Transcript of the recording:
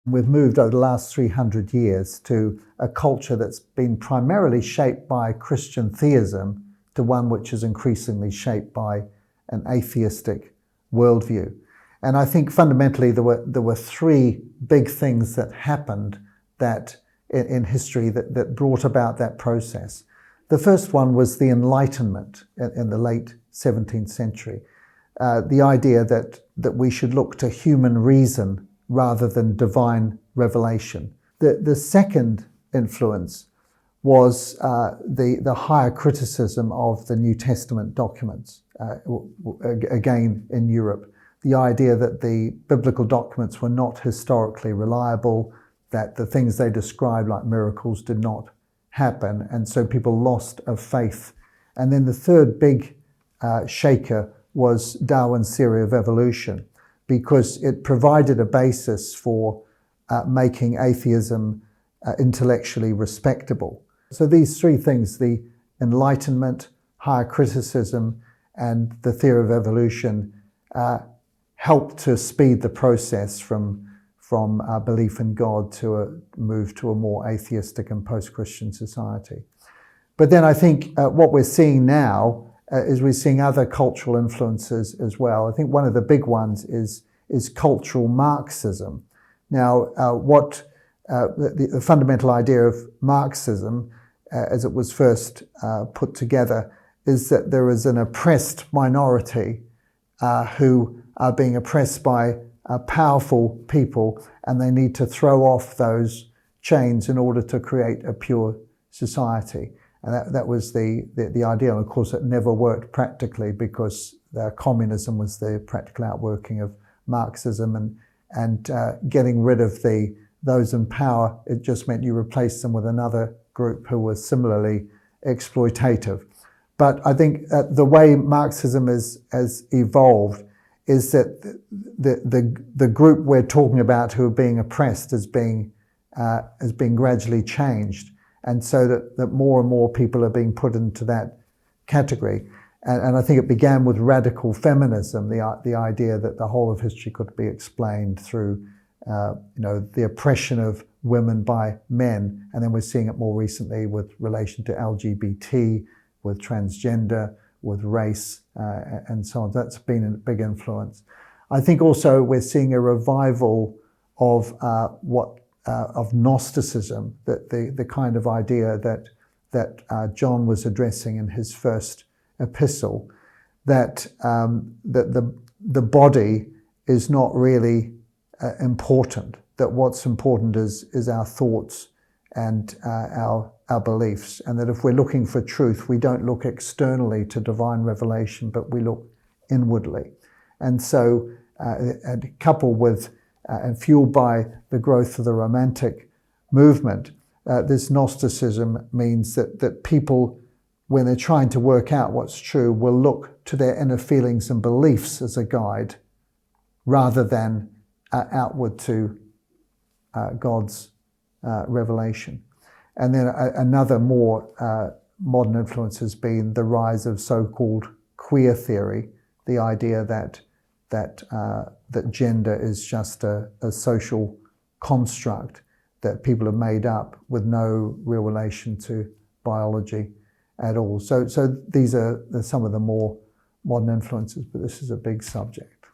We've moved over the last 300 years to a culture that's been primarily shaped by Christian theism to one which is increasingly shaped by an atheistic worldview. And I think fundamentally there were three big things that happened that in history that brought about that process. The first one was the Enlightenment in the late 17th century. The idea that we should look to human reason rather than divine revelation. The second influence was the higher criticism of the New Testament documents, again in Europe. The idea that the biblical documents were not historically reliable, that the things they described like miracles did not happen, and so people lost of faith. And then the third big shaker was Darwin's theory of evolution, because it provided a basis for making atheism intellectually respectable. So these three things, the Enlightenment, higher criticism, and the theory of evolution, helped to speed the process from belief in God to move to a more atheistic and post-Christian society. But then I think what we're seeing now is we're seeing other cultural influences as well. I think one of the big ones is cultural Marxism. Now, the fundamental idea of Marxism, as it was first put together, is that there is an oppressed minority who are being oppressed by powerful people, and they need to throw off those chains in order to create a pure society. And that was the ideal. Of course, it never worked practically because communism was the practical outworking of Marxism, and getting rid of those in power, it just meant you replaced them with another group who was similarly exploitative. But I think the way Marxism has evolved is that the group we're talking about who are being oppressed has been gradually changed, and so that more and more people are being put into that category. And I think it began with radical feminism, the idea that the whole of history could be explained through the oppression of women by men, and then we're seeing it more recently with relation to LGBT, with transgender, with race, and so on. That's been a big influence. I think also we're seeing a revival of Gnosticism, that the kind of idea that John was addressing in his first epistle, that the body is not really important, that what's important is our thoughts and our beliefs, and that if we're looking for truth, we don't look externally to divine revelation, but we look inwardly. And so, coupled with and fueled by the growth of the Romantic movement, this Gnosticism means that people, when they're trying to work out what's true, will look to their inner feelings and beliefs as a guide, rather than outward to God's revelation. And then another more modern influence has been the rise of so-called queer theory, the idea that gender is just a social construct that people have made up with no real relation to biology at all. So these are some of the more modern influences, but this is a big subject.